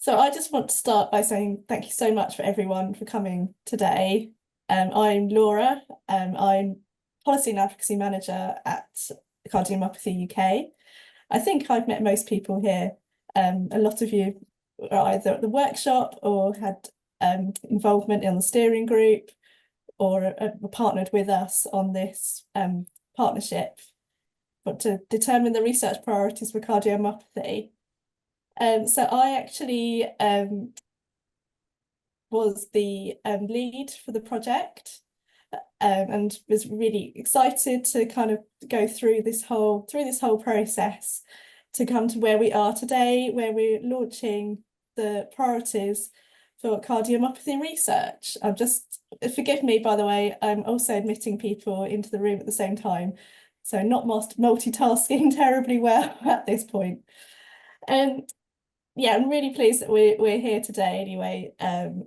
So I just want to start by saying thank you so much for everyone for coming today. I'm Laura. I'm Policy and Advocacy Manager at Cardiomyopathy UK. I think I've met most people here. A lot of you are either at the workshop or had involvement in the steering group or were partnered with us on this partnership but to determine the research priorities for cardiomyopathy. So I actually was the lead for the project and was really excited to kind of go through this whole process to come to where we are today, where we're launching the priorities for cardiomyopathy research. Forgive me, by the way, I'm also admitting people into the room at the same time, so not multitasking terribly well at this point. Yeah, I'm really pleased that we're here today anyway, and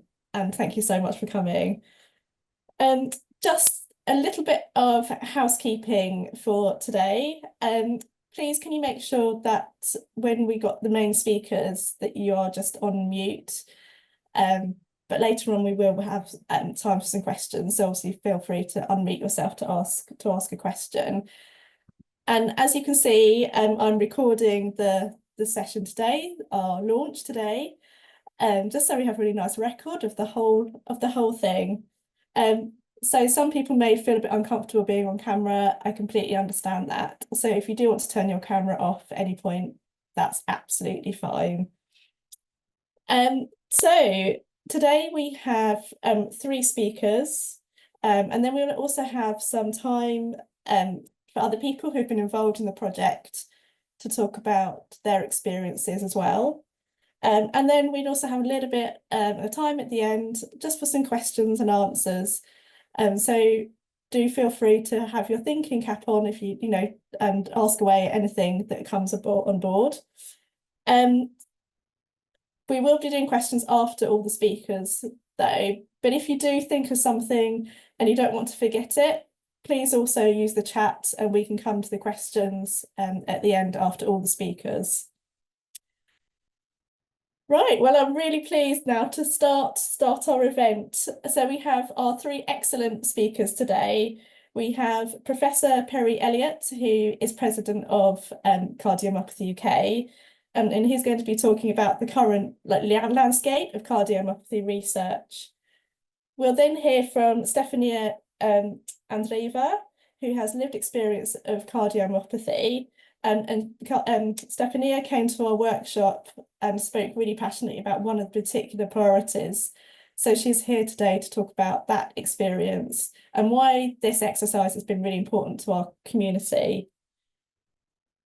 thank you so much for coming. Just a little bit of housekeeping for today. Please can you make sure that when we got the main speakers that you are just on mute. But later on we will have time for some questions, so obviously feel free to unmute yourself to ask a question. And as you can see, I'm recording the session today, our launch today, just so we have a really nice record of the whole thing. So some people may feel a bit uncomfortable being on camera. I completely understand that. So if you do want to turn your camera off at any point, that's absolutely fine. So today we have 3 speakers, and then we'll also have some time for other people who've been involved in the project to talk about their experiences as well. And then we'd also have a little bit of time at the end just for some questions and answers. So do feel free to have your thinking cap on if you know, and ask away anything that comes on board. We will be doing questions after all the speakers though, but if you do think of something and you don't want to forget it, please also use the chat and we can come to the questions at the end after all the speakers. Right, well, I'm really pleased now to start our event. So we have our 3 excellent speakers today. We have Professor Perry Elliott, who is president of Cardiomyopathy UK, and he's going to be talking about the current landscape of cardiomyopathy research. We'll then hear from Stefaniya Andreeva, who has lived experience of cardiomyopathy. And Stefaniya came to our workshop and spoke really passionately about one of the particular priorities. So she's here today to talk about that experience and why this exercise has been really important to our community.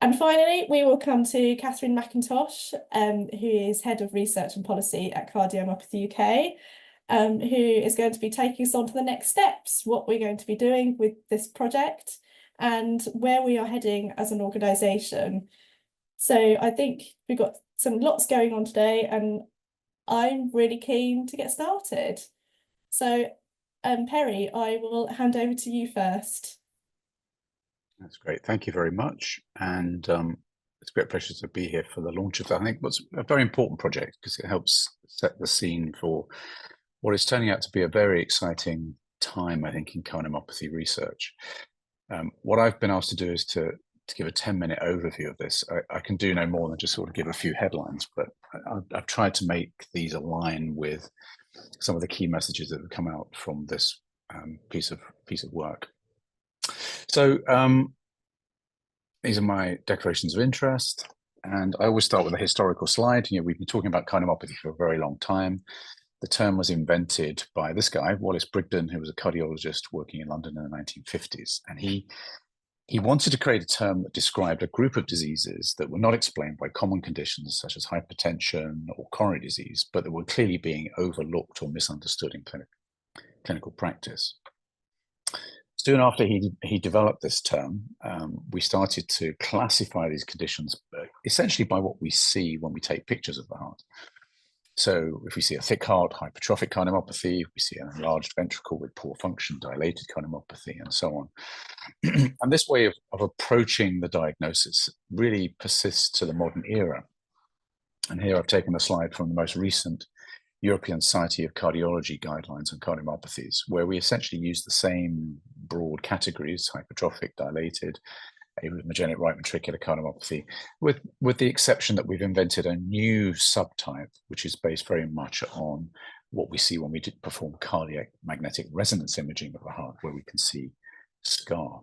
And finally, we will come to Katharine McIntosh, who is Head of Research and Policy at Cardiomyopathy UK, who is going to be taking us on to the next steps, what we're going to be doing with this project, and where we are heading as an organisation. So I think we've got lots going on today, and I'm really keen to get started. So, Perry, I will hand over to you first. That's great. Thank you very much. And it's a great pleasure to be here for the launch of that. I think what's a very important project because it helps set the scene for what is turning out to be a very exciting time, I think, in cardiomyopathy research. What I've been asked to do is to give a 10-minute overview of this. I can do no more than just sort of give a few headlines, but I've tried to make these align with some of the key messages that have come out from this piece of work. So these are my declarations of interest, and I always start with a historical slide. You know, we've been talking about cardiomyopathy for a very long time. The term was invented by this guy, Wallace Brigden, who was a cardiologist working in London in the 1950s. And he wanted to create a term that described a group of diseases that were not explained by common conditions such as hypertension or coronary disease, but that were clearly being overlooked or misunderstood in clinical practice. Soon after he developed this term, we started to classify these conditions essentially by what we see when we take pictures of the heart. So if we see a thick heart, hypertrophic cardiomyopathy, if we see an enlarged ventricle with poor function, dilated cardiomyopathy, and so on. And this way of approaching the diagnosis really persists to the modern era. And here I've taken a slide from the most recent European Society of Cardiology guidelines on cardiomyopathies, where we essentially use the same broad categories: hypertrophic, dilated, arrhythmogenic right ventricular cardiomyopathy, with the exception that we've invented a new subtype, which is based very much on what we see when we perform cardiac magnetic resonance imaging of the heart, where we can see scar.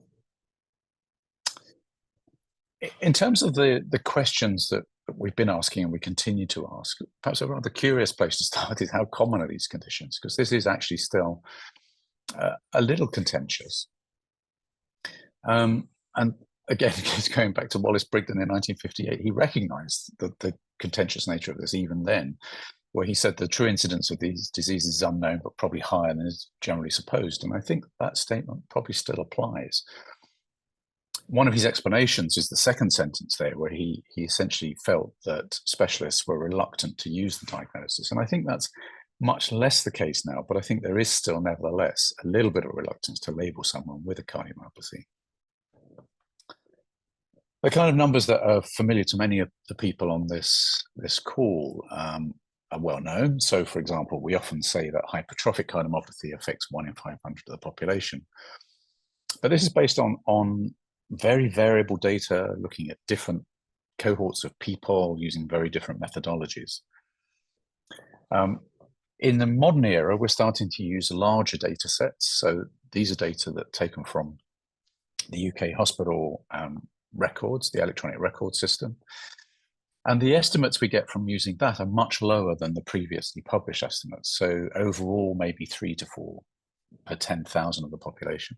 In terms of the questions that we've been asking and we continue to ask, perhaps a rather curious place to start is how common are these conditions? Because this is actually still a little contentious. And again, going back to Wallace Brigden in 1958, he recognized the contentious nature of this even then, where he said the true incidence of these diseases is unknown, but probably higher than is generally supposed. And I think that statement probably still applies. One of his explanations is the second sentence there, where he essentially felt that specialists were reluctant to use the diagnosis. And I think that's much less the case now, but I think there is still, nevertheless, a little bit of reluctance to label someone with a cardiomyopathy. The kind of numbers that are familiar to many of the people on this call are well known. So, for example, we often say that hypertrophic cardiomyopathy affects 1 in 500 of the population. But this is based on very variable data, looking at different cohorts of people using very different methodologies. In the modern era, we're starting to use larger data sets. So these are data that are taken from the UK hospital records, the electronic record system. And the estimates we get from using that are much lower than the previously published estimates. So overall, maybe 3 to 4 per 10,000 of the population.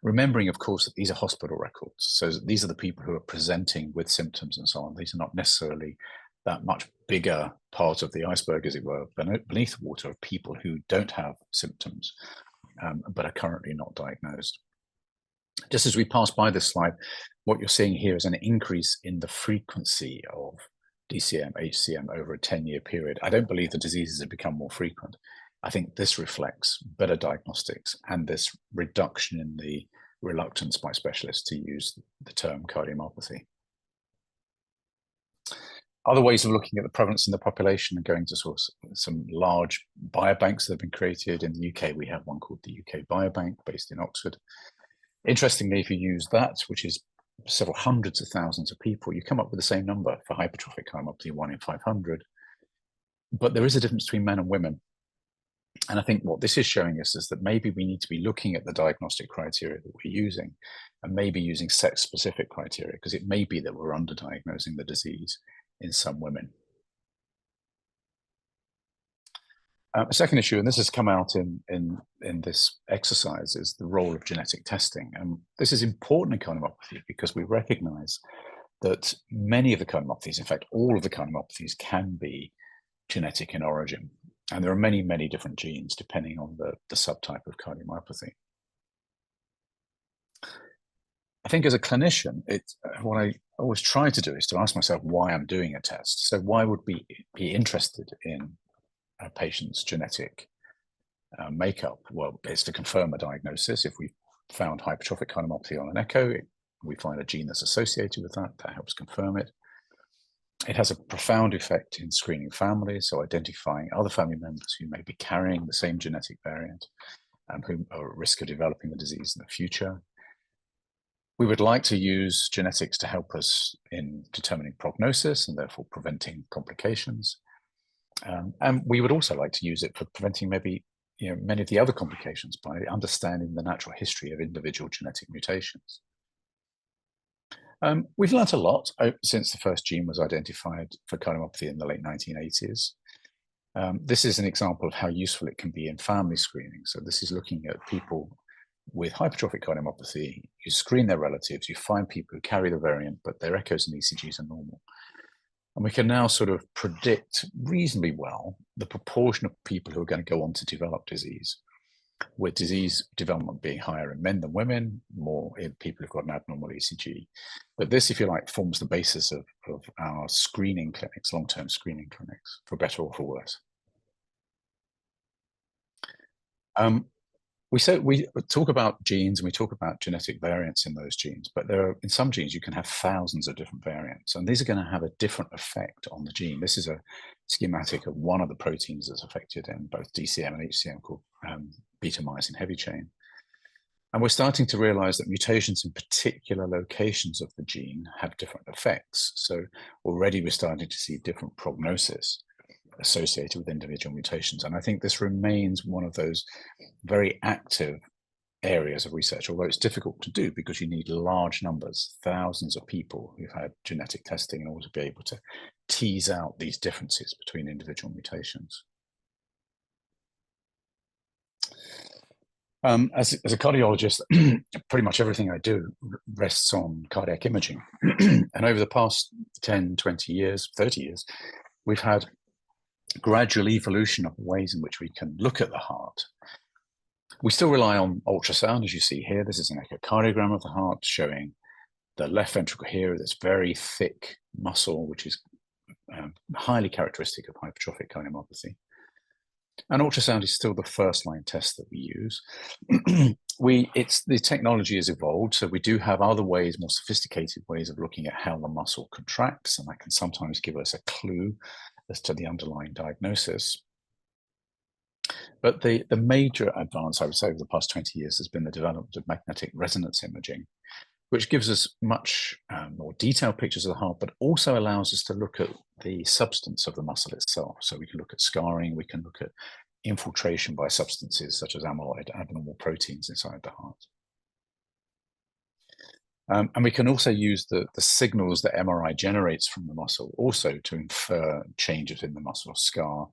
Remembering, of course, that these are hospital records. So these are the people who are presenting with symptoms and so on. These are not necessarily that much bigger part of the iceberg, as it were, beneath the water, of people who don't have symptoms, but are currently not diagnosed. Just as we pass by this slide, what you're seeing here is an increase in the frequency of DCM, HCM over a 10-year period. I don't believe the diseases have become more frequent. I think this reflects better diagnostics and this reduction in the reluctance by specialists to use the term cardiomyopathy. Other ways of looking at the prevalence in the population and going to sort of some large biobanks that have been created. In the UK, we have one called the UK Biobank based in Oxford. Interestingly, if you use that, which is several hundreds of thousands of people, you come up with the same number for hypertrophic cardiomyopathy, 1 in 500. But there is a difference between men and women. And I think what this is showing us is that maybe we need to be looking at the diagnostic criteria that we're using and maybe using sex-specific criteria, because it may be that we're underdiagnosing the disease in some women. A second issue, and this has come out in this exercise, is the role of genetic testing. And this is important in cardiomyopathy because we recognize that many of the cardiomyopathies, in fact, all of the cardiomyopathies, can be genetic in origin. And there are many, many different genes depending on the subtype of cardiomyopathy. I think as a clinician, what I always try to do is to ask myself why I'm doing a test. So why would we be interested in a patient's genetic makeup? Well, it's to confirm a diagnosis. If we found hypertrophic cardiomyopathy on an echo, we find a gene that's associated with that helps confirm it. It has a profound effect in screening families, so identifying other family members who may be carrying the same genetic variant and who are at risk of developing the disease in the future. We would like to use genetics to help us in determining prognosis and therefore preventing complications. And we would also like to use it for preventing maybe many of the other complications by understanding the natural history of individual genetic mutations. We've learnt a lot since the first gene was identified for cardiomyopathy in the late 1980s. This is an example of how useful it can be in family screening. So this is looking at people with hypertrophic cardiomyopathy. You screen their relatives, you find people who carry the variant, but their echoes and ECGs are normal. And we can now sort of predict reasonably well the proportion of people who are going to go on to develop disease, with disease development being higher in men than women, more in people who've got an abnormal ECG. But this, if you like, forms the basis of our screening clinics, long-term screening clinics, for better or for worse. we talk about genes and we talk about genetic variants in those genes, but in some genes you can have thousands of different variants, and these are going to have a different effect on the gene. This is a schematic of one of the proteins that's affected in both DCM and HCM called beta-myosin heavy chain. And we're starting to realize that mutations in particular locations of the gene have different effects. So already we're starting to see different prognosis associated with individual mutations. And I think this remains one of those very active areas of research, although it's difficult to do because you need large numbers, thousands of people who've had genetic testing in order to be able to tease out these differences between individual mutations. As a cardiologist, pretty much everything I do rests on cardiac imaging. And over the past 10, 20 years, 30 years, we've had gradual evolution of ways in which we can look at the heart. We still rely on ultrasound, as you see here. This is an echocardiogram of the heart showing the left ventricle here, this very thick muscle, which is highly characteristic of hypertrophic cardiomyopathy. And ultrasound is still the first line test that we use. The technology has evolved, so we do have other ways, more sophisticated ways of looking at how the muscle contracts, and that can sometimes give us a clue as to the underlying diagnosis. But the major advance, I would say, over the past 20 years has been the development of magnetic resonance imaging, which gives us much more detailed pictures of the heart, but also allows us to look at the substance of the muscle itself. So we can look at scarring, we can look at infiltration by substances such as amyloid, abnormal proteins inside the heart. And we can also use the signals that MRI generates from the muscle also to infer changes in the muscle scar,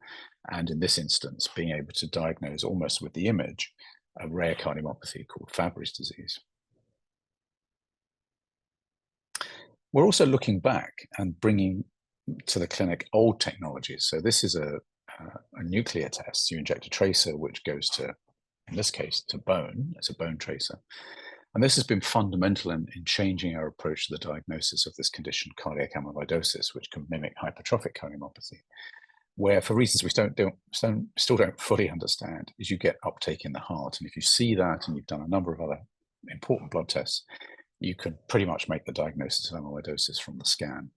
and in this instance, being able to diagnose almost with the image a rare cardiomyopathy called Fabry's disease. We're also looking back and bringing to the clinic old technologies. So this is a nuclear test. You inject a tracer which goes to, in this case, to bone. It's a bone tracer. And this has been fundamental in changing our approach to the diagnosis of this condition, cardiac amyloidosis, which can mimic hypertrophic cardiomyopathy, where for reasons we still don't fully understand, is you get uptake in the heart. And if you see that, and you've done a number of other important blood tests, you can pretty much make the diagnosis of amyloidosis from the scan.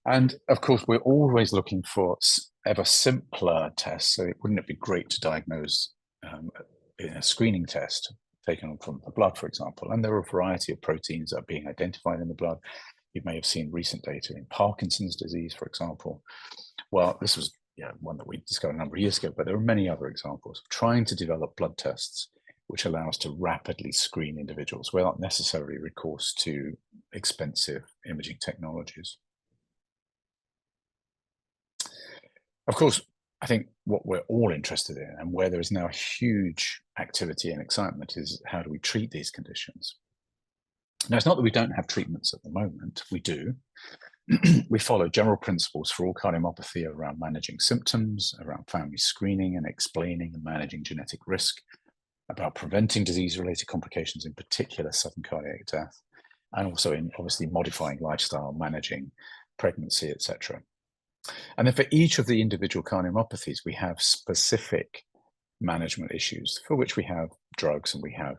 And of course, we're always looking for ever simpler tests. So wouldn't it be great to diagnose in a screening test taken from the blood, for example? And there are a variety of proteins that are being identified in the blood. You may have seen recent data in Parkinson's disease, for example. Well, this was one that we discovered a number of years ago, but there are many other examples of trying to develop blood tests which allow us to rapidly screen individuals without necessarily recourse to expensive imaging technologies. Of course, I think what we're all interested in, and where there is now huge activity and excitement, is how do we treat these conditions? Now, it's not that we don't have treatments at the moment, we do. We follow general principles for all cardiomyopathy around managing symptoms, around family screening and explaining and managing genetic risk, about preventing disease-related complications, in particular sudden cardiac death, and also in obviously modifying lifestyle, managing pregnancy, etc. And then for each of the individual cardiomyopathies, we have specific management issues for which we have drugs and we have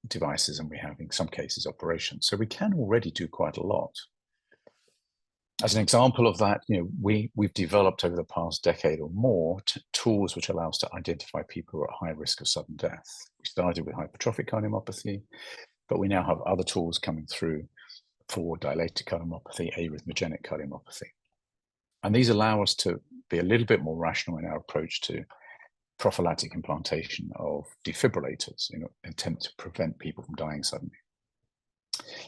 devices, and we have, in some cases, operations. So we can already do quite a lot. As an example of that, we've developed over the past decade or more tools which allow us to identify people who are at high risk of sudden death. We started with hypertrophic cardiomyopathy, but we now have other tools coming through for dilated cardiomyopathy, arrhythmogenic cardiomyopathy. And these allow us to be a little bit more rational in our approach to prophylactic implantation of defibrillators in an attempt to prevent people from dying suddenly.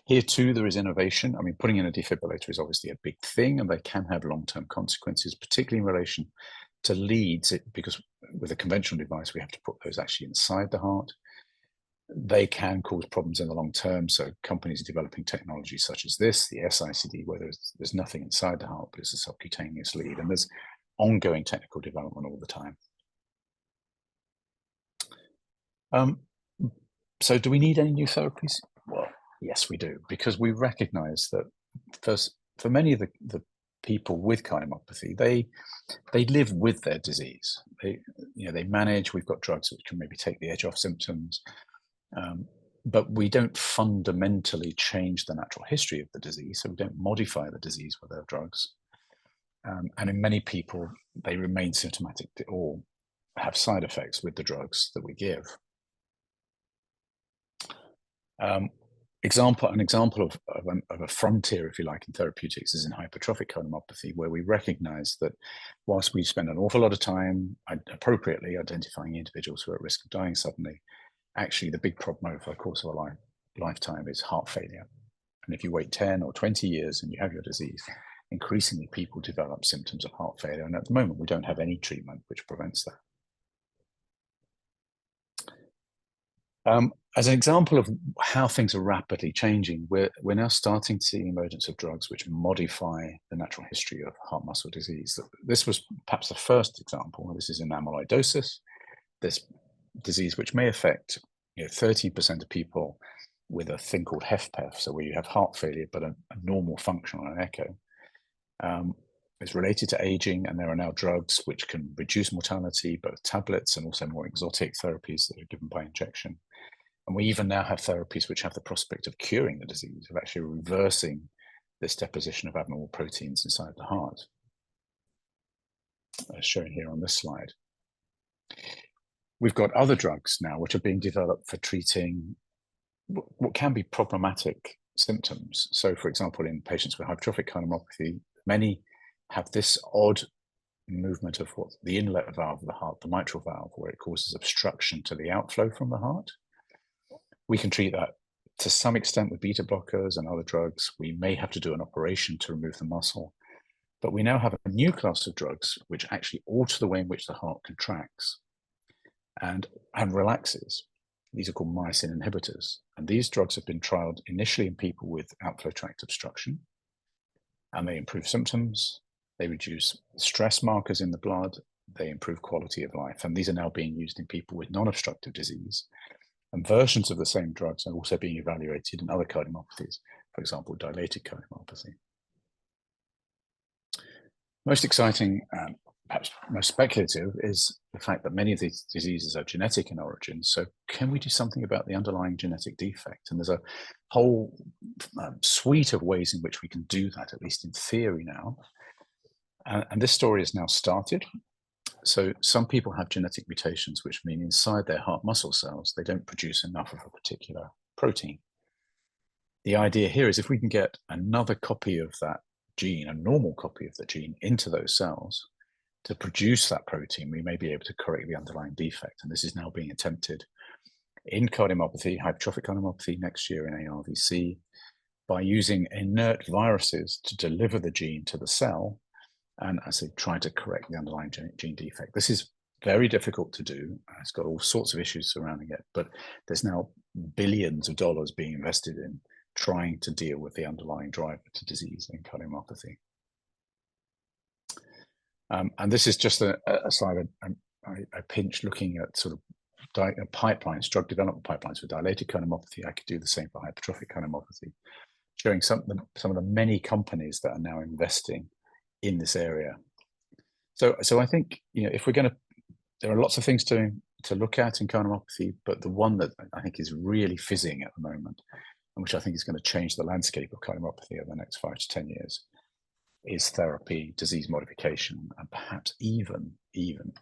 Here too, there is innovation. I mean, putting in a defibrillator is obviously a big thing, and they can have long-term consequences, particularly in relation to leads, because with a conventional device, we have to put those actually inside the heart. They can cause problems in the long term. So companies are developing technology such as this, the SICD, where there's nothing inside the heart, but it's a subcutaneous lead. And there's ongoing technical development all the time. So do we need any new therapies? Well, yes, we do, because we recognize that for many of the people with cardiomyopathy, they live with their disease. They manage. We've got drugs which can maybe take the edge off symptoms, but we don't fundamentally change the natural history of the disease. So we don't modify the disease with our drugs. And in many people, they remain symptomatic or have side effects with the drugs that we give. An example of a frontier, if you like, in therapeutics is in hypertrophic cardiomyopathy, where we recognize that whilst we spend an awful lot of time appropriately identifying individuals who are at risk of dying suddenly, actually the big problem over the course of a lifetime is heart failure. And if you wait 10 or 20 years and you have your disease, increasingly people develop symptoms of heart failure. And at the moment, we don't have any treatment which prevents that. As an example of how things are rapidly changing, we're now starting to see the emergence of drugs which modify the natural history of heart muscle disease. This was perhaps the first example. This is in amyloidosis, this disease which may affect 30% of people with a thing called HFpEF, so where you have heart failure but a normal function on an echo. It's related to aging, and there are now drugs which can reduce mortality, both tablets and also more exotic therapies that are given by injection. And we even now have therapies which have the prospect of curing the disease, of actually reversing this deposition of abnormal proteins inside the heart, as shown here on this slide. We've got other drugs now which are being developed for treating what can be problematic symptoms. So, for example, in patients with hypertrophic cardiomyopathy, many have this odd movement of what the inlet valve of the heart, the mitral valve, where it causes obstruction to the outflow from the heart. We can treat that to some extent with beta blockers and other drugs. We may have to do an operation to remove the muscle, but we now have a new class of drugs which actually alter the way in which the heart contracts and relaxes. These are called myosin inhibitors. And these drugs have been trialed initially in people with outflow tract obstruction, and they improve symptoms, they reduce stress markers in the blood, they improve quality of life. And these are now being used in people with non-obstructive disease. And versions of the same drugs are also being evaluated in other cardiomyopathies, for example, dilated cardiomyopathy. Most exciting, perhaps most speculative, is the fact that many of these diseases are genetic in origin. So can we do something about the underlying genetic defect? And there's a whole suite of ways in which we can do that, at least in theory now. And this story has now started. So some people have genetic mutations, which mean inside their heart muscle cells, they don't produce enough of a particular protein. The idea here is if we can get another copy of that gene, a normal copy of the gene, into those cells to produce that protein, we may be able to correct the underlying defect. And this is now being attempted in cardiomyopathy, hypertrophic cardiomyopathy next year in ARVC, by using inert viruses to deliver the gene to the cell and as they try to correct the underlying gene defect. This is very difficult to do. It's got all sorts of issues surrounding it, but there's now billions of dollars being invested in trying to deal with the underlying driver to disease in cardiomyopathy. And this is just a slide I pinched looking at sort of pipelines, drug development pipelines for dilated cardiomyopathy. I could do the same for hypertrophic cardiomyopathy, showing some of the many companies that are now investing in this area. So I think, if we're going to, there are lots of things to look at in cardiomyopathy, but the one that I think is really fizzing at the moment, and which I think is going to change the landscape of cardiomyopathy over the next 5 to 10 years, is therapy, disease modification, and perhaps even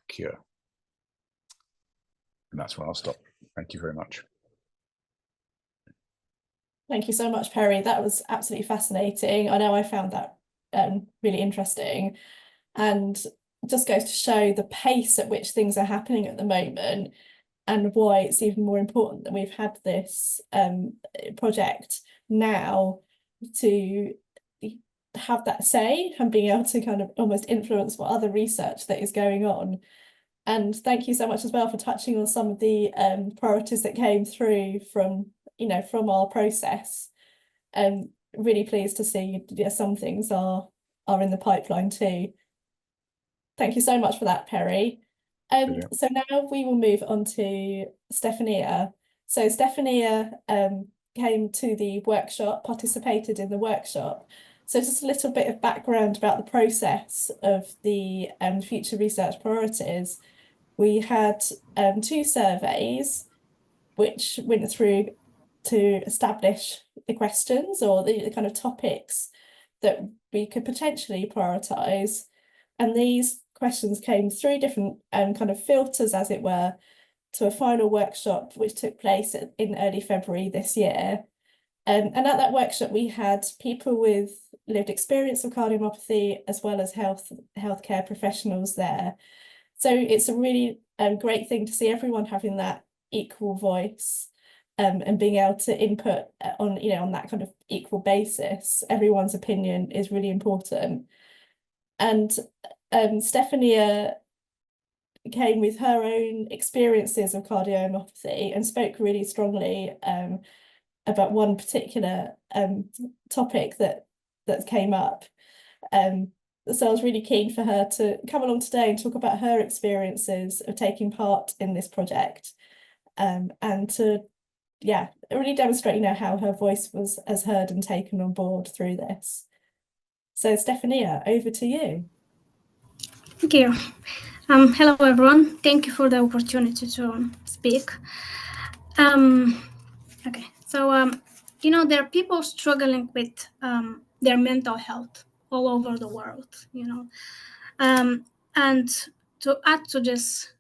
cure. And that's where I'll stop. Thank you very much. Thank you so much, Perry. That was absolutely fascinating. I know I found that really interesting, and just goes to show the pace at which things are happening at the moment, and why it's even more important that we've had this project now to have that say and being able to kind of almost influence what other research that is going on. And thank you so much as well for touching on some of the priorities that came through from our process. Really pleased to see some things are in the pipeline too. Thank you so much for that, Perry. So now we will move on to Stefaniya. So Stefaniya came to the workshop, participated in the workshop. So just a little bit of background about the process of the future research priorities. We had 2 surveys which went through to establish the questions or the kind of topics that we could potentially prioritise. And these questions came through different kind of filters, as it were, to a final workshop which took place in early February this year. And at that workshop, we had people with lived experience of cardiomyopathy as well as healthcare professionals there. So it's a really great thing to see everyone having that equal voice and being able to input on, on that kind of equal basis. Everyone's opinion is really important. And Stefaniya came with her own experiences of cardiomyopathy and spoke really strongly about one particular topic that came up. So I was really keen for her to come along today and talk about her experiences of taking part in this project, and to, really demonstrate, how her voice was as heard and taken on board through this. So Stefaniya, over to you. Thank you. Hello, everyone. Thank you for the opportunity to speak. Okay, so, there are people struggling with their mental health all over the world, and to add to this,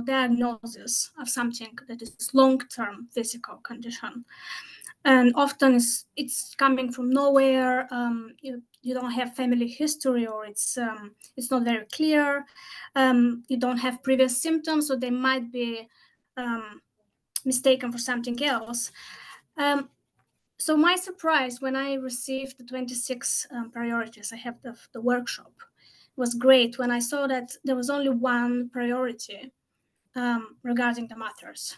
diagnosis of something that is long-term physical condition. And often it's coming from nowhere. You don't have family history, or it's not very clear. You don't have previous symptoms, so they might be mistaken for something else. So my surprise when I received the 26 priorities I have the workshop was great when I saw that there was only one priority regarding the matters.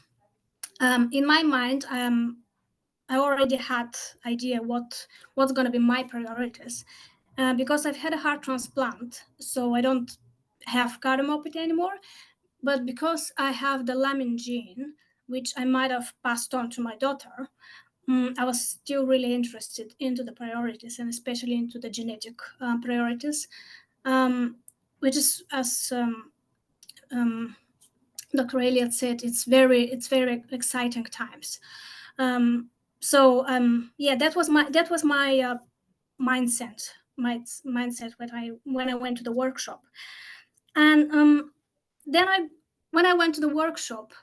In my mind, I already had idea what's going to be my priorities, because I've had a heart transplant, so I don't have cardiomyopathy anymore. But because I have the lamin gene, which I might have passed on to my daughter, I was still really interested into the priorities, and especially into the genetic priorities, which is, as Dr. Elliott said, it's very exciting times. That was my mindset when I went to the workshop. And then when I went to the workshop,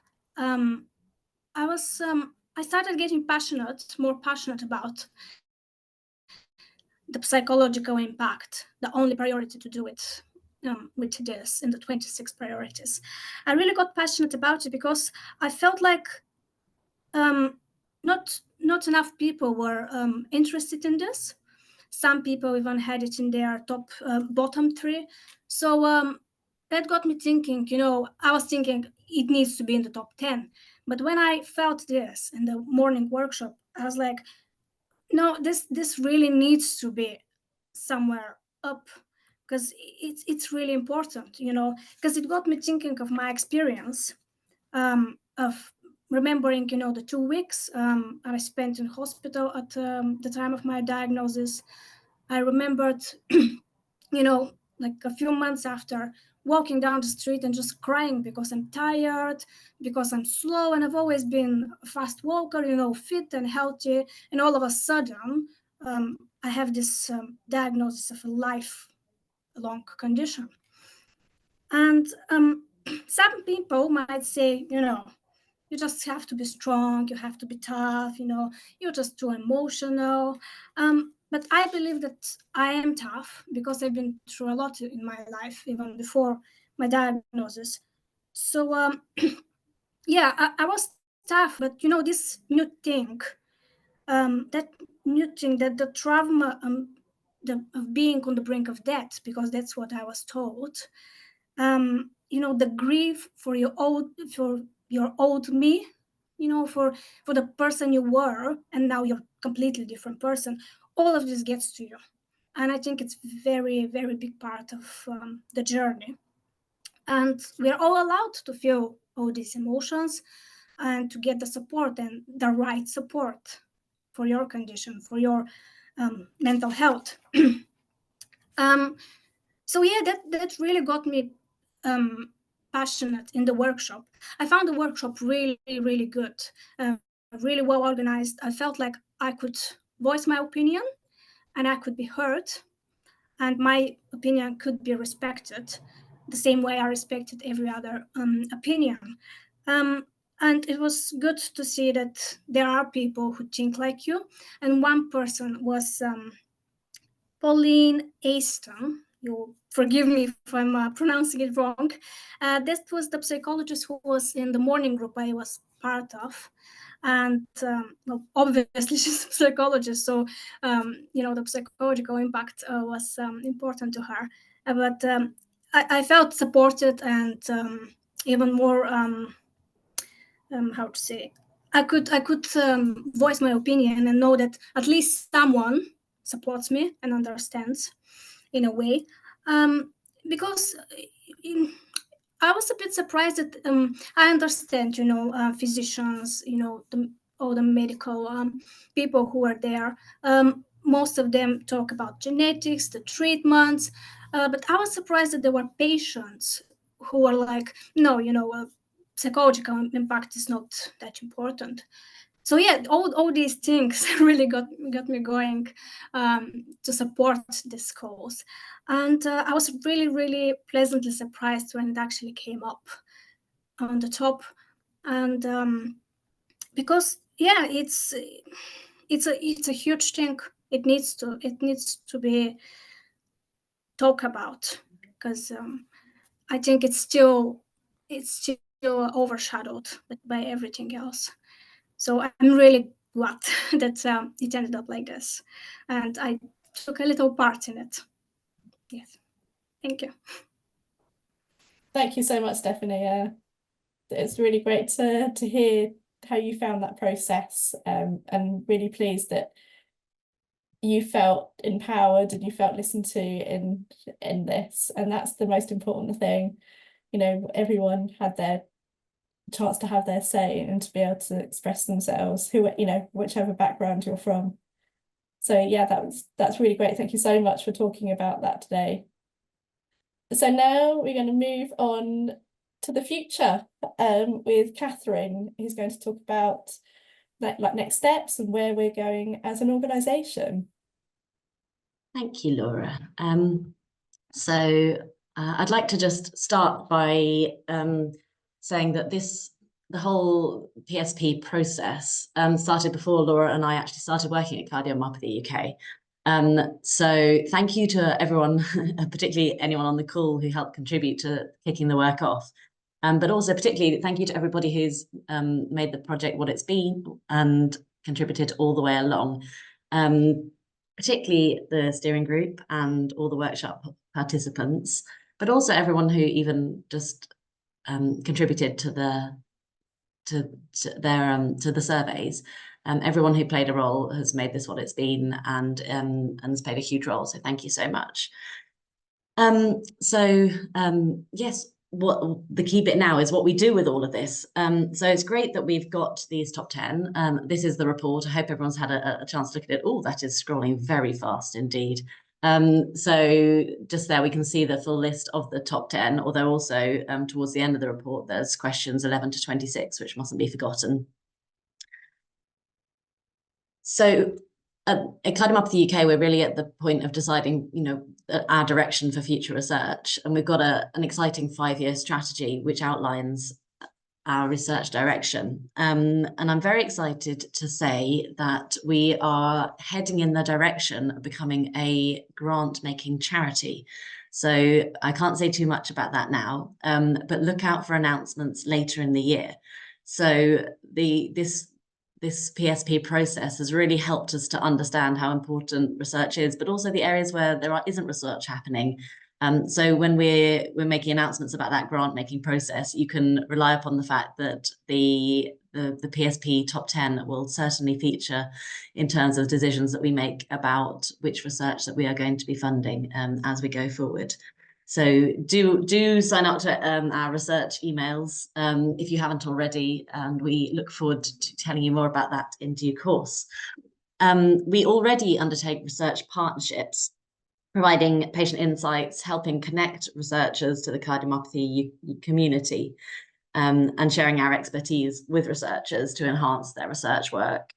I started getting more passionate about the psychological impact, the only priority to do it with this in the 26 priorities. I really got passionate about it because I felt like not enough people were interested in this. Some people even had it in their bottom 3. So that got me thinking, I was thinking it needs to be in the top 10. But when I felt this in the morning workshop, I was like, no, this really needs to be somewhere up, because it's really important, because it got me thinking of my experience of remembering, the 2 weeks I spent in hospital at the time of my diagnosis. I remembered, like a few months after, walking down the street and just crying because I'm tired, because I'm slow, and I've always been a fast walker, fit and healthy. And all of a sudden, I have this diagnosis of a lifelong condition. And some people might say, you just have to be strong, you have to be tough, you're just too emotional. But I believe that I am tough because I've been through a lot in my life, even before my diagnosis. So, I was tough, but this new thing, that the trauma of being on the brink of death, because that's what I was told. The grief for your old me, for the person you were, and now you're a completely different person. All of this gets to you, and I think it's very, very big part of the journey. And we're all allowed to feel all these emotions and to get the support, and the right support for your condition, for your mental health. So yeah, that really got me passionate in the workshop. I found the workshop really, really good, really well organized. I felt like I could voice my opinion and I could be heard, and my opinion could be respected the same way I respected every other opinion. And it was good to see that there are people who think like you. And one person was Pauline Aston. You forgive me if I'm pronouncing it wrong. This was the psychologist who was in the morning group I was part of. And well, obviously she's a psychologist, so the psychological impact was important to her. But I felt supported and even more, how to say, I could voice my opinion and know that at least someone supports me and understands in a way. Because I was a bit surprised that I understand, physicians, all the medical people who are there. Most of them talk about genetics, the treatments, but I was surprised that there were patients who were like, no, psychological impact is not that important. So yeah, all these things really got me going to support this cause. And I was really, really pleasantly surprised when it actually came up on the top. And because yeah, it's a huge thing. It needs to be talked about, because I think it's still overshadowed by everything else. So I'm really glad that it ended up like this, and I took a little part in it. Yes, thank you. Thank you so much, Stefaniya. It's really great to hear how you found that process, and really pleased that you felt empowered and you felt listened to in this, and that's the most important thing. Everyone had their chance to have their say and to be able to express themselves, whichever background you're from. So yeah, that's really great. Thank you so much for talking about that today. So now we're going to move on to the future with Katharine, who's going to talk about next steps and where we're going as an organisation. Thank you, Laura. I'd like to just start by saying that the whole PSP process started before Laura and I actually started working at Cardiomyopathy UK. So thank you to everyone, particularly anyone on the call who helped contribute to kicking the work off. But also particularly thank you to everybody who's made the project what it's been and contributed all the way along. Particularly the steering group and all the workshop participants, but also everyone who even just contributed to the surveys. Everyone who played a role has made this what it's been, and has played a huge role. So thank you so much. Yes, what the key bit now is what we do with all of this. So it's great that we've got these top 10. This is the report. I hope everyone's had a chance to look at it. Oh, that is scrolling very fast indeed. So just there we can see the full list of the top 10, although also towards the end of the report there's questions 11 to 26, which mustn't be forgotten. So at Cardiomyopathy UK, we're really at the point of deciding, our direction for future research, and we've got an exciting 5-year strategy which outlines our research direction. And I'm very excited to say that we are heading in the direction of becoming a grant-making charity. So I can't say too much about that now, but look out for announcements later in the year. So this PSP process has really helped us to understand how important research is, but also the areas where there isn't research happening. So when we're making announcements about that grant-making process, you can rely upon the fact that the PSP top 10 will certainly feature in terms of decisions that we make about which research that we are going to be funding as we go forward. So do sign up to our research emails if you haven't already, and we look forward to telling you more about that in due course. We already undertake research partnerships, providing patient insights, helping connect researchers to the cardiomyopathy community, and sharing our expertise with researchers to enhance their research work.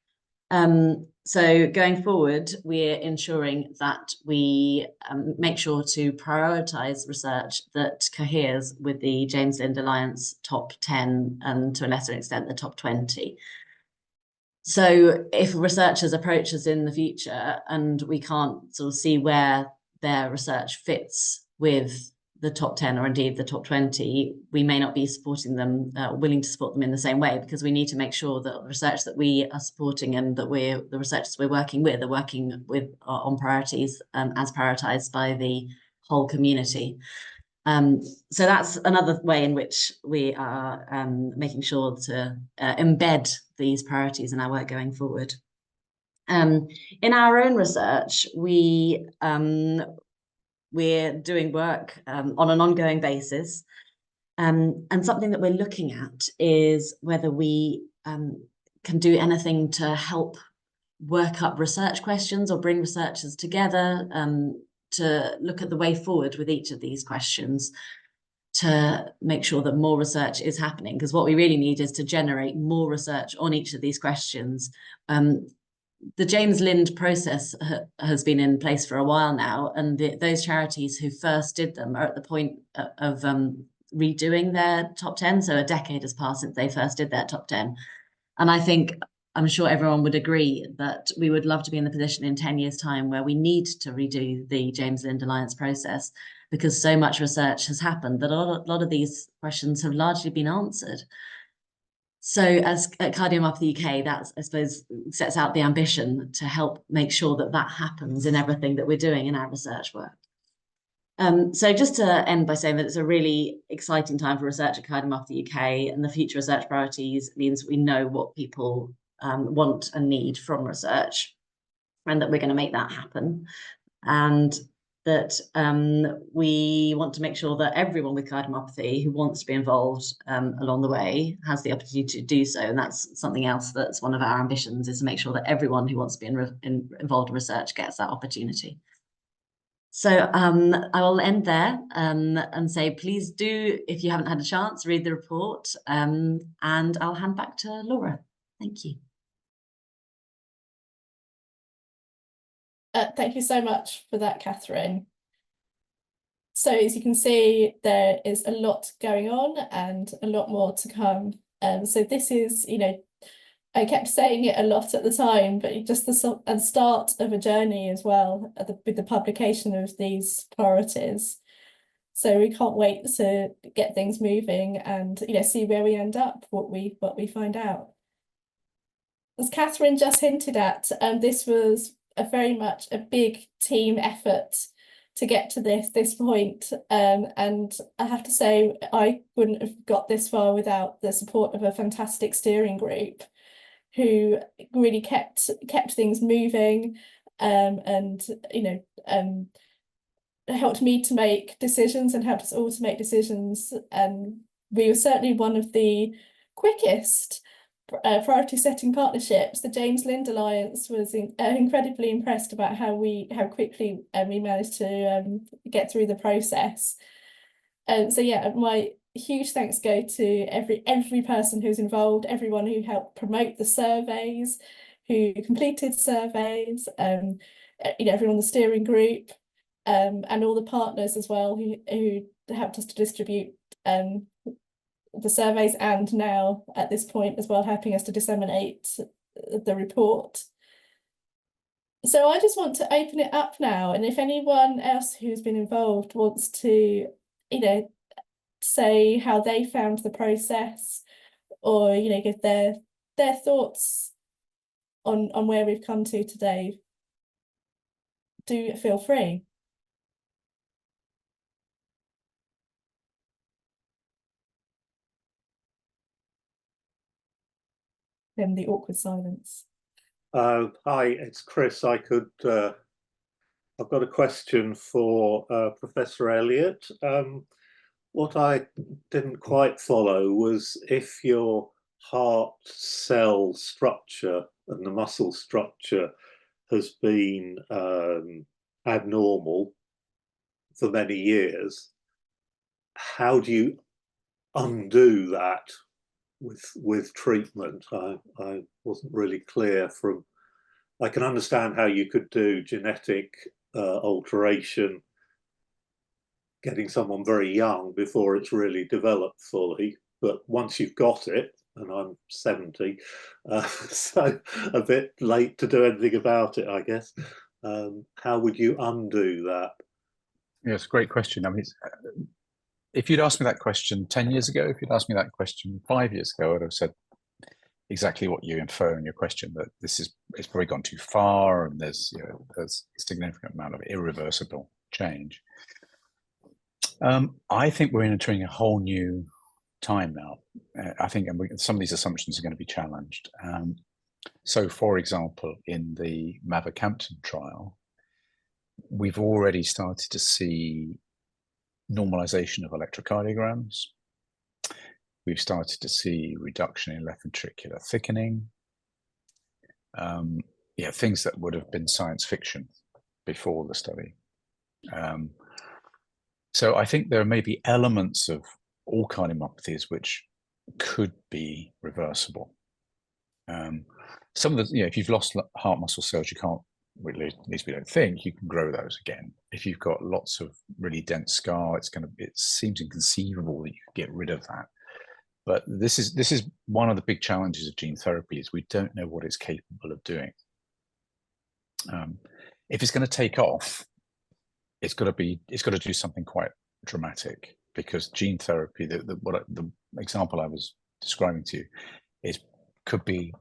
So going forward, we're ensuring that we make sure to prioritise research that coheres with the James Lind Alliance top 10 and to a lesser extent the top 20. So if researchers approach us in the future and we can't sort of see where their research fits with the top 10 or indeed the top 20, we may not be supporting them, willing to support them in the same way, because we need to make sure that the research that we are supporting and that the researchers we're working with are working with on priorities as prioritised by the whole community. So that's another way in which we are making sure to embed these priorities in our work going forward. In our own research, we're doing work on an ongoing basis. And something that we're looking at is whether we can do anything to help work up research questions or bring researchers together to look at the way forward with each of these questions to make sure that more research is happening. Because what we really need is to generate more research on each of these questions. The James Lind process has been in place for a while now, and those charities who first did them are at the point of redoing their top 10. So a decade has passed since they first did their top 10. And I'm sure everyone would agree that we would love to be in the position in 10 years' time where we need to redo the James Lind Alliance process, because so much research has happened that a lot of these questions have largely been answered. So as at Cardiomyopathy UK, that, I suppose, sets out the ambition to help make sure that that happens in everything that we're doing in our research work. So just to end by saying that it's a really exciting time for research at Cardiomyopathy UK, and the future research priorities means we know what people want and need from research, and that we're going to make that happen. And that we want to make sure that everyone with cardiomyopathy who wants to be involved along the way has the opportunity to do so. And that's something else that's one of our ambitions, is to make sure that everyone who wants to be involved in research gets that opportunity. So I will end there and say, please do, if you haven't had a chance, read the report, and I'll hand back to Laura. Thank you. Thank you so much for that, Katharine. So as you can see, there is a lot going on and a lot more to come. So this is, I kept saying it a lot at the time, but just the start of a journey as well with the publication of these priorities. So we can't wait to get things moving and see where we end up, what we find out. As Katharine just hinted at, this was very much a big team effort to get to this point, and I have to say I wouldn't have got this far without the support of a fantastic steering group who really kept things moving, and helped me to make decisions and helped us all to make decisions. And we were certainly one of the quickest priority setting partnerships. The James Lind Alliance was incredibly impressed about how quickly we managed to get through the process. So yeah, my huge thanks go to every person who's involved, everyone who helped promote the surveys, who completed surveys, everyone in the steering group, and all the partners as well who helped us to distribute the surveys, and now at this point as well helping us to disseminate the report. So I just want to open it up now, and if anyone else who's been involved wants to say how they found the process, or give their thoughts on where we've come to today, do feel free. Then the awkward silence. Hi, it's Chris. I've got a question for Professor Elliott. What I didn't quite follow was if your heart cell structure and the muscle structure has been abnormal for many years. How do you undo that with treatment? I wasn't really clear from. I can understand how you could do genetic alteration, getting someone very young before it's really developed fully. But once you've got it, and I'm 70, so a bit late to do anything about it, I guess. How would you undo that? Yes, great question. I mean, if you'd asked me that question 10 years ago, if you'd asked me that question 5 years ago, I'd have said exactly what you infer in your question, that it's probably gone too far, and there's a significant amount of irreversible change. I think we're entering a whole new time now. I think some of these assumptions are going to be challenged. So, for example, in the mavacamten trial, we've already started to see normalization of electrocardiograms. We've started to see reduction in left ventricular thickening. Things that would have been science fiction before the study. So I think there may be elements of all cardiomyopathies which could be reversible. Some of the, if you've lost heart muscle cells, you can't, at least we don't think, you can grow those again. If you've got lots of really dense scar, it seems inconceivable that you could get rid of that. But this is one of the big challenges of gene therapy, is we don't know what it's capable of doing. If it's going to take off, it's got to do something quite dramatic, because gene therapy, the example I was describing to you, could be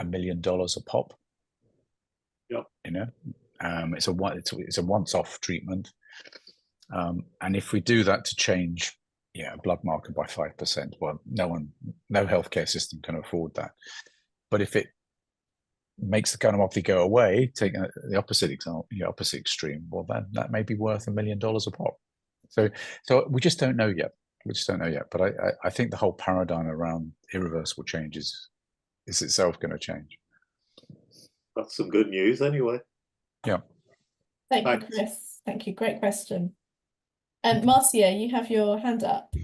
$1 million a pop. Yep. It's a once-off treatment, and if we do that to change a blood marker by 5%, well, no healthcare system can afford that. But if it makes the cardiomyopathy go away, take the opposite example, opposite extreme, well, that may be worth $1 million a pop. So we just don't know yet. But I think the whole paradigm around irreversible changes is itself going to change. That's some good news anyway. Yeah. Thank you, Chris. Thank you. Great question. And Marcia, you have your hand up.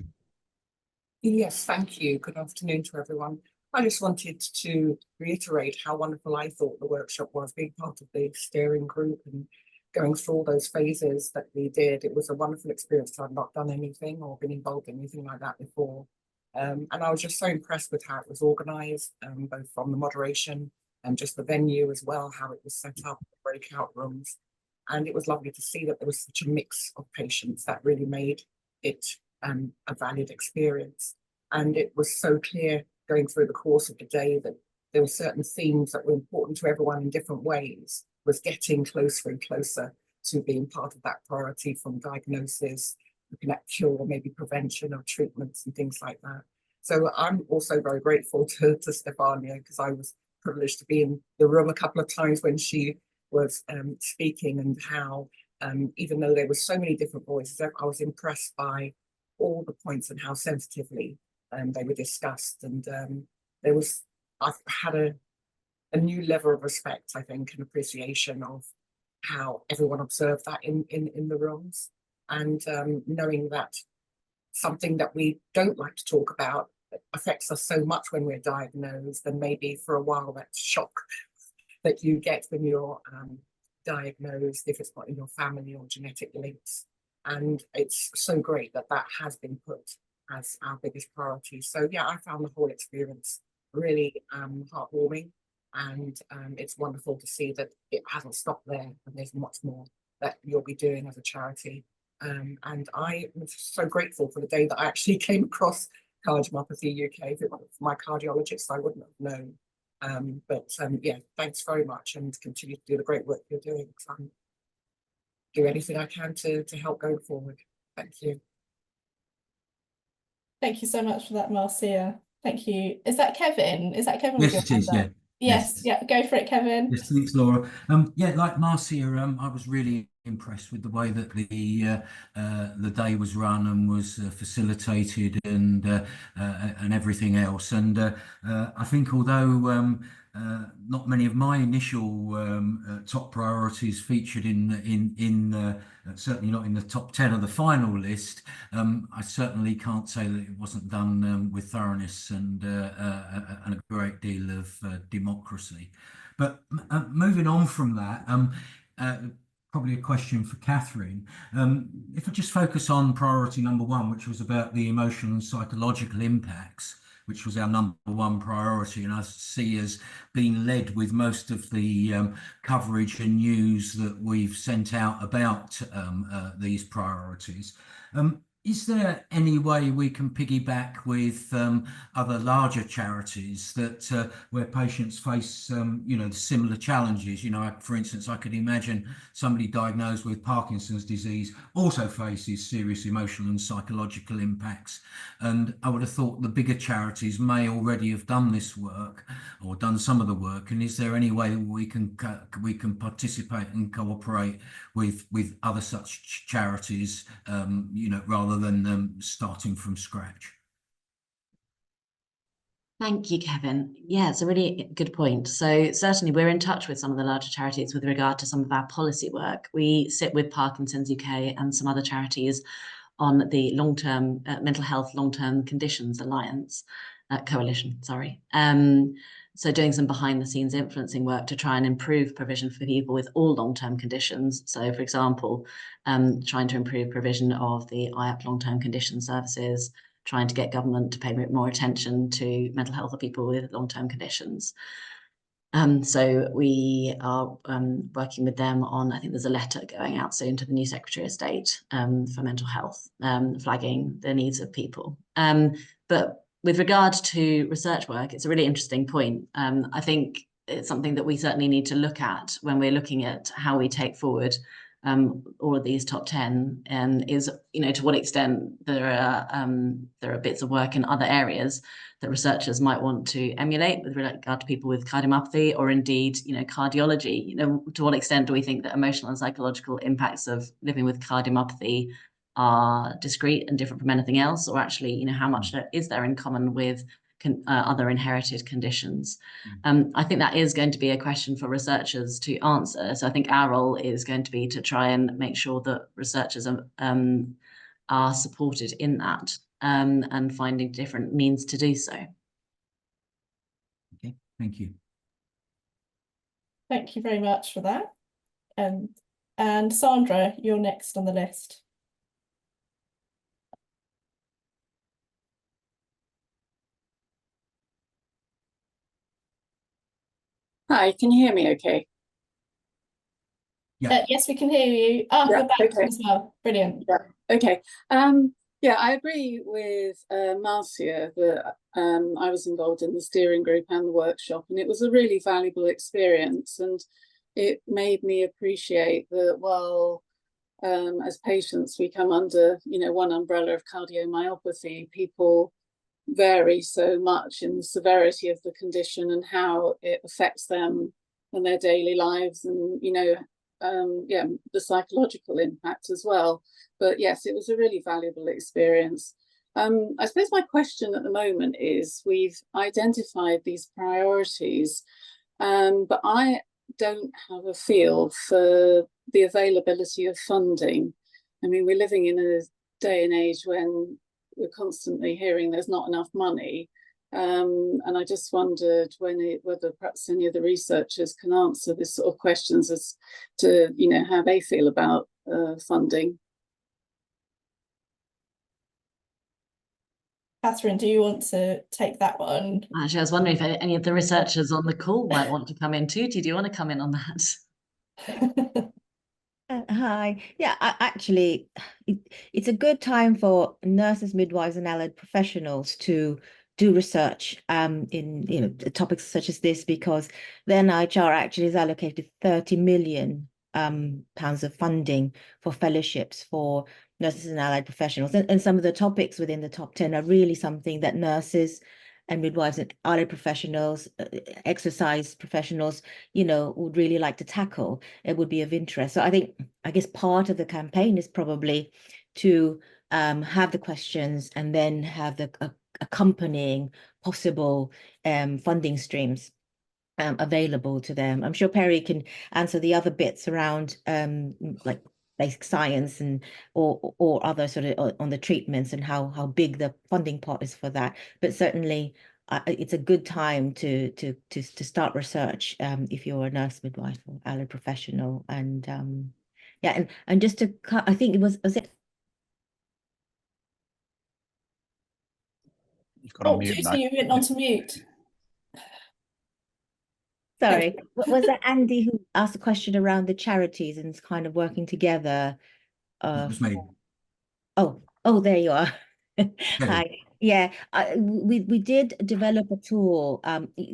Yes, thank you. Good afternoon to everyone. I just wanted to reiterate how wonderful I thought the workshop was, being part of the steering group and going through all those phases that we did. It was a wonderful experience. I've not done anything or been involved in anything like that before. And I was just so impressed with how it was organized, both from the moderation and just the venue as well, how it was set up, breakout rooms. And it was lovely to see that there was such a mix of patients that really made it a valid experience. And it was so clear going through the course of the day that there were certain themes that were important to everyone in different ways, was getting closer and closer to being part of that priority, from diagnosis, looking at cure, maybe prevention or treatments and things like that. So I'm also very grateful to Stefaniya, because I was privileged to be in the room a couple of times when she was speaking, and how even though there were so many different voices, I was impressed by all the points and how sensitively they were discussed. And I've had a new level of respect, I think, and appreciation of how everyone observed that in the rooms, and knowing that something that we don't like to talk about affects us so much when we're diagnosed, and maybe for a while that shock that you get when you're diagnosed, if it's not in your family or genetic links. And it's so great that that has been put as our biggest priority. So yeah, I found the whole experience really heartwarming, and it's wonderful to see that it hasn't stopped there, and there's much more that you'll be doing as a charity. And I am so grateful for the day that I actually came across Cardiomyopathy UK. If it wasn't for my cardiologist, I wouldn't have known. But yeah, thanks very much, and continue to do the great work you're doing. Do anything I can to help going forward. Thank you. Thank you so much for that, Marcia. Thank you. Is that Kevin? Is that Kevin? Yes, it is, yeah. Yes, yeah, go for it, Kevin. Yes, thanks, Laura. Yeah, like Marcia, I was really impressed with the way that the day was run and was facilitated, and everything else. And I think although not many of my initial top priorities featured certainly not in the top 10 of the final list. I certainly can't say that it wasn't done with thoroughness and a great deal of democracy. But moving on from that, probably a question for Katharine. If I just focus on priority number 1, which was about the emotional and psychological impacts, which was our number 1 priority, and I see as being led with most of the coverage and news that we've sent out about these priorities. Is there any way we can piggyback with other larger charities that where patients face similar challenges? For instance, I could imagine somebody diagnosed with Parkinson's disease also faces serious emotional and psychological impacts, and I would have thought the bigger charities may already have done this work or done some of the work. And is there any way that we can participate and cooperate with other such charities, rather than starting from scratch? Thank you, Kevin. Yeah, it's a really good point. So certainly we're in touch with some of the larger charities with regard to some of our policy work. We sit with Parkinson's UK and some other charities on the long-term mental health long-term conditions alliance coalition, sorry. So doing some behind the scenes influencing work to try and improve provision for people with all long-term conditions. So for example, trying to improve provision of the IAP long-term condition services, trying to get government to pay more attention to mental health of people with long-term conditions. So we are working with them on, I think there's a letter going out soon to the new Secretary of State for mental health, flagging the needs of people. But with regard to research work, it's a really interesting point. I think it's something that we certainly need to look at when we're looking at how we take forward all of these top 10, is, to what extent there are bits of work in other areas that researchers might want to emulate with regard to people with cardiomyopathy, or indeed, cardiology. To what extent do we think that emotional and psychological impacts of living with cardiomyopathy are discrete and different from anything else, or actually, how much is there in common with other inherited conditions? I think that is going to be a question for researchers to answer. So I think our role is going to be to try and make sure that researchers are supported in that, and finding different means to do so. Okay, thank you. Thank you very much for that. And Sandra, you're next on the list. Hi, can you hear me okay? Yeah. Yes, we can hear you. Yeah, You're back okay. as well. Brilliant. Yeah, okay. Yeah, I agree with Marcia that I was involved in the steering group and the workshop, and it was a really valuable experience, and it made me appreciate that while as patients we come under one umbrella of cardiomyopathy, people vary so much in the severity of the condition and how it affects them and their daily lives, and yeah, the psychological impact as well. But yes, it was a really valuable experience. I suppose my question at the moment is, we've identified these priorities, but I don't have a feel for the availability of funding. I mean, we're living in a day and age when we're constantly hearing there's not enough money. And I just wondered whether perhaps any of the researchers can answer this sort of questions as to how they feel about funding. Katharine, do you want to take that one? Actually, I was wondering if any of the researchers on the call might want to come in too. Did you want to come in on that? Hi. Yeah, actually, it's a good time for nurses, midwives, and allied professionals to do research in topics such as this, because the NIHR actually has allocated 30 million pounds of funding for fellowships for nurses and allied professionals, and some of the topics within the top 10 are really something that nurses and midwives and allied professionals, exercise professionals, would really like to tackle. It would be of interest. So I guess part of the campaign is probably to have the questions and then have the accompanying possible funding streams. available to them. I'm sure Perry can answer the other bits around like basic science and or other sort of on the treatments and how big the funding pot is for that. But certainly it's a good time to start research if you're a nurse, midwife, or allied professional. And yeah, and just to cut, I think it was it. You've got on mute, Tuti, you went on to mute. Sorry, was that Andy who asked a question around the charities and kind of working together? That was me. Oh, there you are. Hi. Yeah, we did develop a tool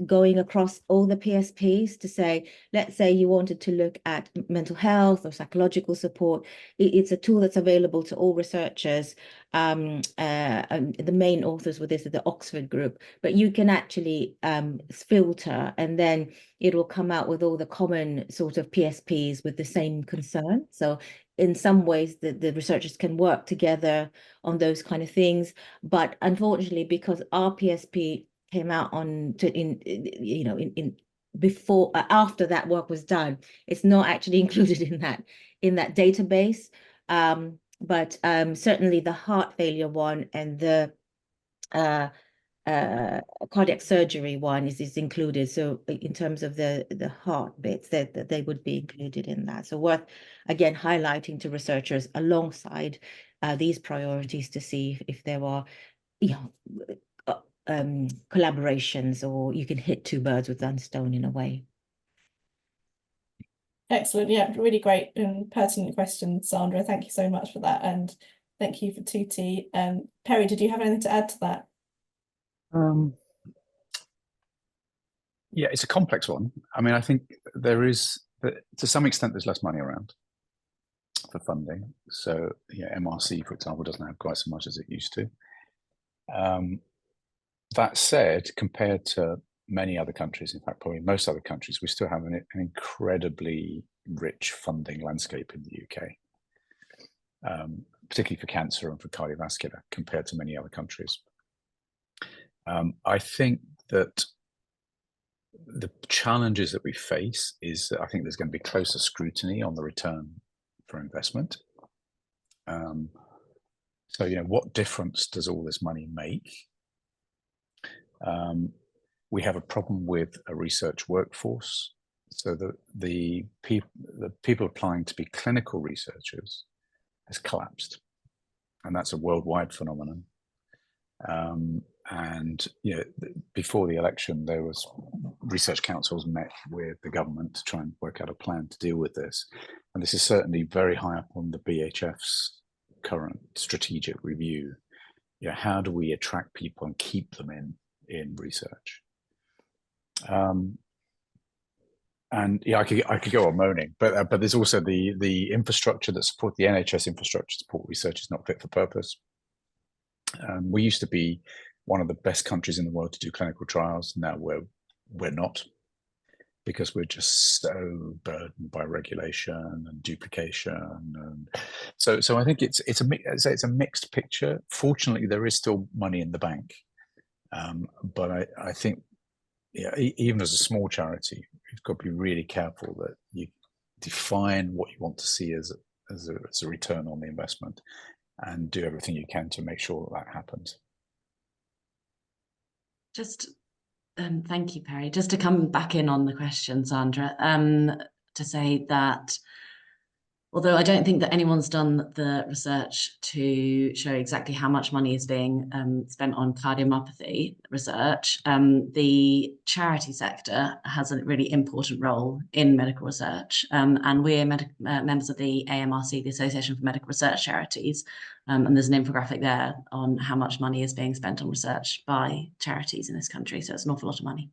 going across all the PSPs to say, let's say you wanted to look at mental health or psychological support. It's a tool that's available to all researchers. And the main authors with this are the Oxford group, but you can actually filter, and then it will come out with all the common sort of PSPs with the same concern. So in some ways, the researchers can work together on those kind of things. But unfortunately, because our PSP came out before after that work was done, it's not actually included in that database. But certainly the heart failure one and the cardiac surgery one is included. So in terms of the heart bits, that they would be included in that. So worth again highlighting to researchers alongside these priorities to see if there are, collaborations, or you can hit two birds with one stone in a way. Excellent. Yeah, really great and pertinent question, Sandra. Thank you so much for that. And thank you for Tuti. Perry, did you have anything to add to that? Yeah, it's a complex one. I mean, I think there is, to some extent, there's less money around for funding. So, yeah, MRC, for example, doesn't have quite so much as it used to. That said, compared to many other countries, in fact, probably most other countries, we still have an incredibly rich funding landscape in the UK, particularly for cancer and for cardiovascular, compared to many other countries. I think that the challenges that we face is that I think there's going to be closer scrutiny on the return for investment. So, what difference does all this money make? We have a problem with a research workforce. So the people applying to be clinical researchers has collapsed, and that's a worldwide phenomenon. And before the election, there was research councils met with the government to try and work out a plan to deal with this. And this is certainly very high up on the BHF's current strategic review. How do we attract people and keep them in research? And yeah, I could go on moaning, but there's also the infrastructure that support the NHS infrastructure support research is not fit for purpose. We used to be one of the best countries in the world to do clinical trials. Now we're not, because we're just so burdened by regulation and duplication, and so I think it's a mixed picture. Fortunately, there is still money in the bank, but I think even as a small charity, you've got to be really careful that you define what you want to see as a return on the investment, and do everything you can to make sure that happens. Just thank you, Perry. Just to come back in on the question, Sandra, to say that although I don't think that anyone's done the research to show exactly how much money is being spent on cardiomyopathy research, the charity sector has a really important role in medical research. And we're members of the AMRC, the Association for Medical Research Charities, and there's an infographic there on how much money is being spent on research by charities in this country. So it's an awful lot of money.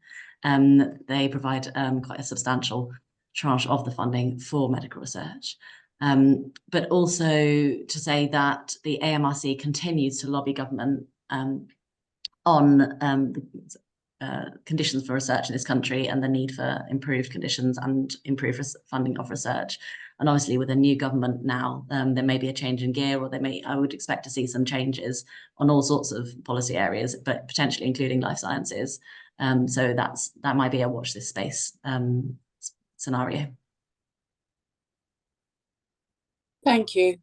They provide quite a substantial tranche of the funding for medical research. But also to say that the AMRC continues to lobby government on conditions for research in this country and the need for improved conditions and improved funding of research. And obviously with a new government now, there may be a change in gear, or I would expect to see some changes on all sorts of policy areas, but potentially including life sciences. So that might be a watch this space scenario. Thank you.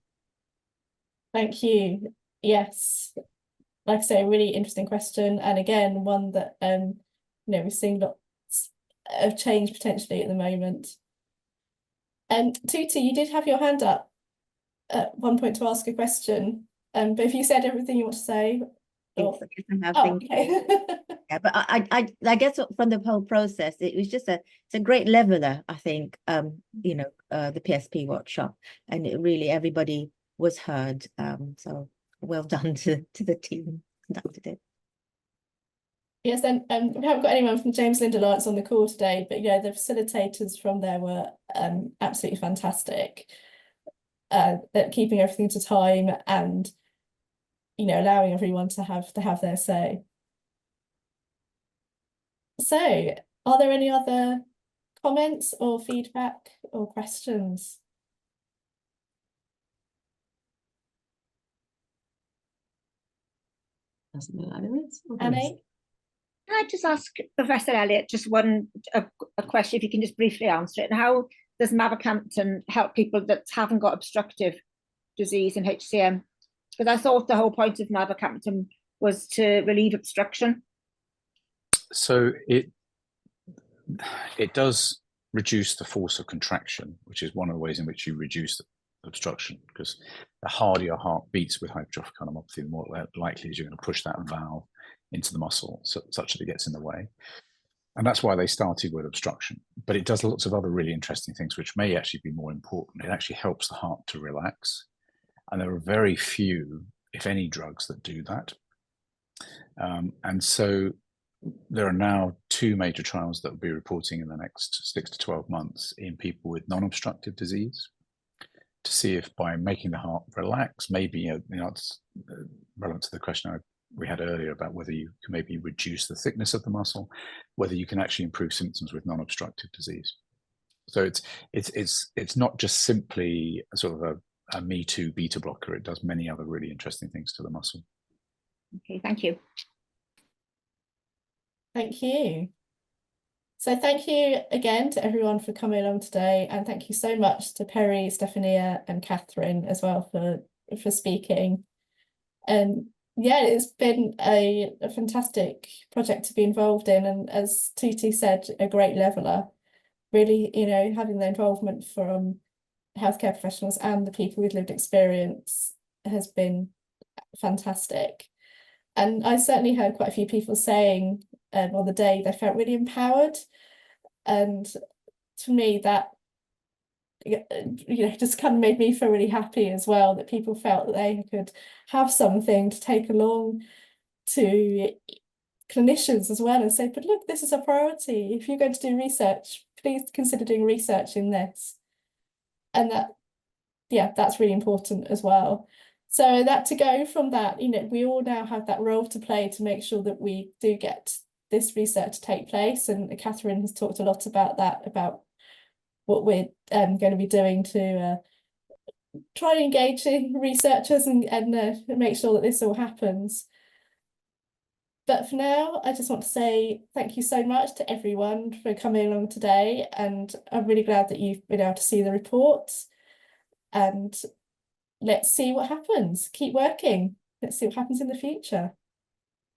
Thank you. Yes, like I say, a really interesting question, and again, one that we've seen lots of change potentially at the moment. And Tutu, you did have your hand up at one point to ask a question, but if you said everything you want to say, or... Okay. Yeah, but I guess from the whole process, it was just it's a great leveler, I think, the PSP workshop, and it really, everybody was heard. So well done to the team that conducted it. Yes, and we haven't got anyone from James Lind Alliance on the call today, but the facilitators from there were absolutely fantastic at keeping everything to time and allowing everyone to have their say. So, are there any other comments or feedback or questions? Annie? Can I just ask Professor Elliott just a question, if you can just briefly answer it? And how does mavacamten help people that haven't got obstructive disease in HCM? Because I thought the whole point of mavacamten was to relieve obstruction. So it does reduce the force of contraction, which is one of the ways in which you reduce the obstruction, because the harder your heart beats with hypertrophic cardiomyopathy, the more likely is you're going to push that valve into the muscle such that it gets in the way. And that's why they started with obstruction. But it does lots of other really interesting things, which may actually be more important. It actually helps the heart to relax. And there are very few, if any, drugs that do that. And so there are now 2 major trials that will be reporting in the next 6 to 12 months in people with non-obstructive disease, to see if by making the heart relax, maybe it's relevant to the question we had earlier about whether you can maybe reduce the thickness of the muscle, whether you can actually improve symptoms with non-obstructive disease. So it's not just simply a sort of a me too beta blocker. It does many other really interesting things to the muscle. Okay, thank you. Thank you. So thank you again to everyone for coming along today, and thank you so much to Perry, Stefaniya and Katharine as well for speaking. And it's been a fantastic project to be involved in, and as Tutu said, a great leveler. Really, having the involvement from healthcare professionals and the people with lived experience has been fantastic. And I certainly heard quite a few people saying on the day they felt really empowered, and to me that just kind of made me feel really happy as well, that people felt that they could have something to take along to clinicians as well and say, but look, this is a priority. If you're going to do research, please consider doing research in this. And that's really important as well. So that to go from that, we all now have that role to play to make sure that we do get this research to take place. And Katharine has talked a lot about that, about what we're going to be doing to try and engage researchers and make sure that this all happens. But for now, I just want to say thank you so much to everyone for coming along today. And I'm really glad that you've been able to see the reports. And let's see what happens. Keep working. Let's see what happens in the future.